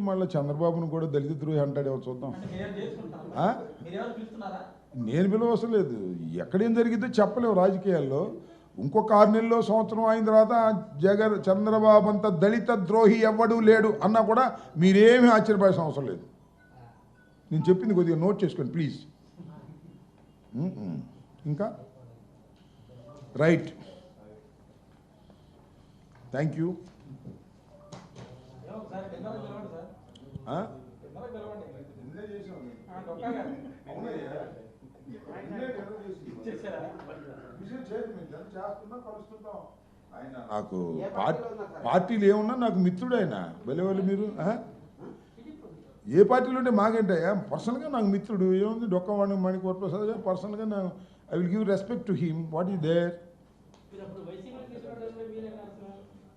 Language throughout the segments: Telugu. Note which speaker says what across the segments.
Speaker 1: మళ్ళీ చంద్రబాబును కూడా దళిత ద్రోహి అంటాడేమో చూద్దాం. నేను పిలవసం లేదు. ఎక్కడేం జరిగితే చెప్పలేవు రాజకీయాల్లో. ఇంకొక 6 నెలల్లో సంవత్సరం అయిన తర్వాత చంద్రబాబు అంత దళిత ద్రోహి ఎవ్వడూ లేడు అన్నా కూడా మీరేమీ ఆశ్చర్యపడాల్సిన అవసరం లేదు. నేను చెప్పింది కొద్దిగా నోట్ చేసుకోండి ప్లీజ్. ఇంకా రైట్, థ్యాంక్ యూ. నాకు పార్టీలు ఏమున్నా నాకు మిత్రుడు ఆయన. వెళ్ళేవాళ్ళు మీరు ఏ పార్టీలో ఉంటే మాకేంటయ్యా, పర్సనల్గా నాకు మిత్రుడు. ఏముంది డొక్కవాణి మణికూర్ప్రసాద్ గారు పర్సనల్గా నాకు I will give respect to him. What is there?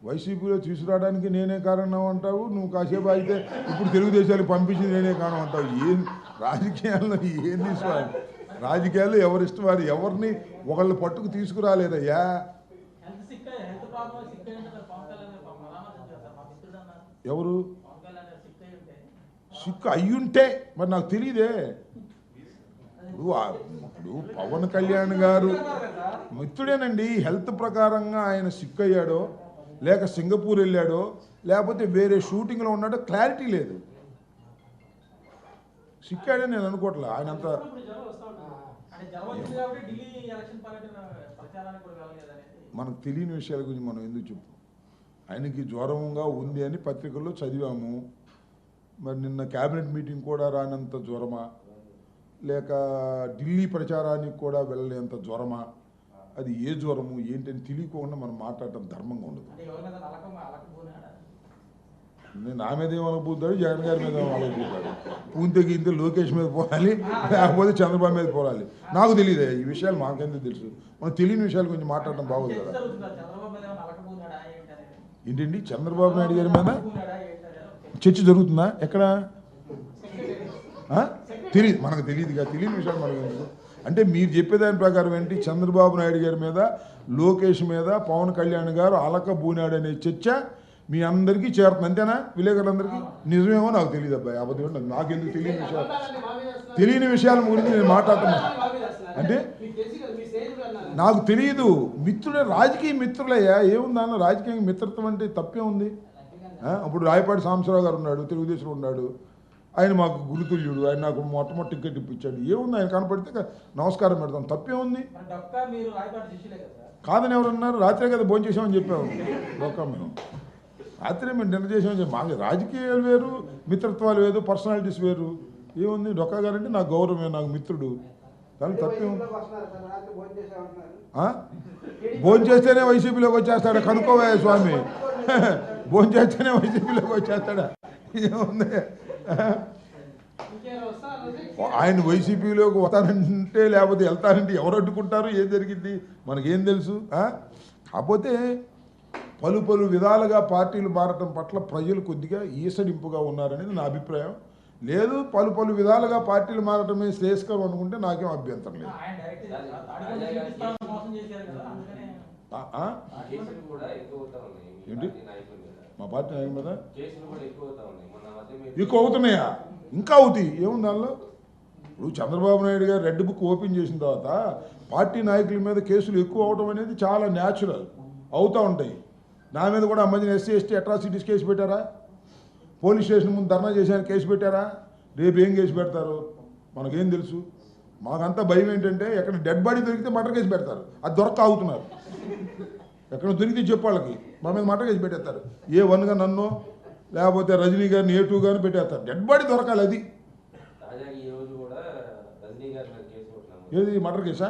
Speaker 1: వైసీపీలో తీసుకురావడానికి నేనే కారణం అంటావు నువ్వు. కాసేపు అయితే ఇప్పుడు తెలుగుదేశానికి పంపించింది నేనే కారణం అంటావు. ఏం రాజకీయాల్లో ఏంది స్వామి? రాజకీయాల్లో ఎవరిష్టం వారు, ఎవరిని ఒకళ్ళు పట్టుకు తీసుకురాలేదయ్యా. ఎవరు సిక్కు అయ్యుంటే మరి నాకు తెలియదే. ఇప్పుడు పవన్ కళ్యాణ్ గారు మిత్రుడేనండి. హెల్త్ ప్రకారంగా ఆయన సిక్ అయ్యాడో, లేక సింగపూర్ వెళ్ళాడో, లేకపోతే వేరే షూటింగ్లో ఉన్నాడో క్లారిటీ లేదు. సిక్కాడని నేను అనుకోవట్లే. ఆయన అంత మనకు తెలియని విషయాల గురించి మనం ఎందుకు చెప్పు. ఆయనకి జ్వరంగా ఉంది అని పత్రికల్లో చదివాము. మరి నిన్న క్యాబినెట్ మీటింగ్ కూడా రానంత జ్వరమా, లేక ఢిల్లీ ప్రచారానికి కూడా వెళ్ళలేంత జ్వరమా, అది ఏ జ్వరము ఏంటని తెలియకుండా మనం మాట్లాడటం ధర్మంగా ఉండదు. నా మీద ఏమనబోతాడు, జగన్ గారి మీద ఏమనబోతాడు. పూంతే గీంతే లోకేష్ మీద పోవాలి, లేకపోతే చంద్రబాబు మీద పోవాలి. నాకు తెలియదు ఈ విషయాలు. మాకెందుకు తెలుసు? మనం తెలియని విషయాల గురించి మాట్లాడటం బాగోదు కదా. ఏంటండి చంద్రబాబు నాయుడు గారి మీద చర్చ జరుగుతుందా? ఎక్కడ తెలియదు, మనకు తెలియదుగా. తెలియని విషయాలు మనకు ఎందుకు? అంటే మీరు చెప్పేదాని ప్రకారం ఏంటి, చంద్రబాబు నాయుడు గారి మీద, లోకేష్ మీద పవన్ కళ్యాణ్ గారు అలక బూనాడు అనే చర్చ మీ అందరికీ చేరుతుంది అంతేనా? విలేకరులందరికీ నిజమేమో నాకు తెలియదు అబ్బాయి. అబద్ధం ఏంటి నాకెందుకు? తెలియని విషయాల గురించి నేను మాట్లాడుతున్నాను. అంటే నాకు తెలియదు. మిత్రుడే, రాజకీయ మిత్రులయ్యా. ఏముందన్న రాజకీయ మిత్రత్వం అంటే తప్పే ఉంది? ఇప్పుడు రాయపాటి సాంబశివరావు గారు ఉన్నాడు, తెలుగుదేశంలో ఉన్నాడు. ఆయన మాకు గురుతుల్యుడు. ఆయన నాకు మొట్టమొదటి టికెట్ ఇప్పించాడు. ఏముంది? ఆయన కనపడితే నమస్కారం పెడతాం, తప్పే ఉంది? కాదని ఎవరన్నారు? రాత్రే కదా భోజనం చేసామని చెప్పాము. డొక్కా మేము రాత్రే మేము డిన్నర్ చేసామని చెప్పి. మాకు రాజకీయాలు వేరు, మిత్రత్వాలు వేరు, పర్సనాలిటీస్ వేరు. ఏముంది? డొక్కా గారంటే నాకు గౌరవమే, నాకు మిత్రుడు. దాని తప్పే ఉంది? భోజనం చేస్తేనే వైసీపీలోకి వచ్చేస్తాడా? కనుక్కోవా స్వామి. భోజనం చేస్తేనే వైసీపీలోకి వచ్చేస్తాడా? ఏముంది? ఆయన వైసీపీలోకి వస్తానంటే లేకపోతే వెళ్తానంటే ఎవరు అడ్డుకుంటారు? ఏం జరిగింది మనకేం తెలుసు? కాకపోతే పలు విధాలుగా పార్టీలు మారటం పట్ల ప్రజలు కొద్దిగా ఈసడింపుగా ఉన్నారనేది నా అభిప్రాయం. లేదు, పలు విధాలుగా పార్టీలు మారటమే శ్రేయస్కరం అనుకుంటే నాకేం అభ్యంతరం లేదు. ఏంటి మా పార్టీ నాయకుల మీద ఎక్కువ అవుతున్నాయా? ఇంకా అవుతాయి. ఏముంది దానిలో? ఇప్పుడు చంద్రబాబు నాయుడు గారు రెడ్ బుక్ ఓపెన్ చేసిన తర్వాత పార్టీ నాయకుల మీద కేసులు ఎక్కువ అవడం అనేది చాలా న్యాచురల్, అవుతూ ఉంటాయి. నా మీద కూడా మధ్యన ఎస్సీ ఎస్టీ అట్రాసిటీస్ కేసు పెట్టారా? పోలీస్ స్టేషన్ ముందు ధర్నా చేశాను కేసు పెట్టారా? రేపు ఏం కేసు పెడతారు మనకేం తెలుసు? మాకంతా భయం ఏంటంటే ఎక్కడ డెడ్ బాడీ దొరికితే మర్డర్ కేసు పెడతారు. అది దొరక్క ఆగుతున్నారు. ఎక్కడ దొరికితే చెప్పు వాళ్ళకి, మా మీద మర్డర్ కేసు పెట్టేస్తారు. A1గా నన్ను, లేకపోతే రజనీ గారిని A2 గారిని పెట్టేస్తారు. డెడ్ బాడీ దొరకాలి. అది ఏది మర్డర్ కేసా?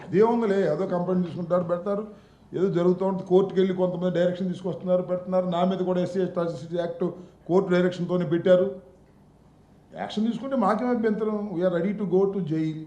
Speaker 1: అదే ఉందిలే, ఏదో కంప్లైంట్ తీసుకుంటారు, పెడతారు. ఏదో జరుగుతూ ఉంటుంది. కోర్టుకు వెళ్ళి కొంతమంది డైరెక్షన్ తీసుకొస్తున్నారు, పెడుతున్నారు. నా మీద కూడా ఎస్సీ ఎస్టీ యాక్ట్ కోర్టు డైరెక్షన్తోనే పెట్టారు. యాక్షన్ తీసుకుంటే మాకేం అభ్యంతరం? We're ready to go to jail.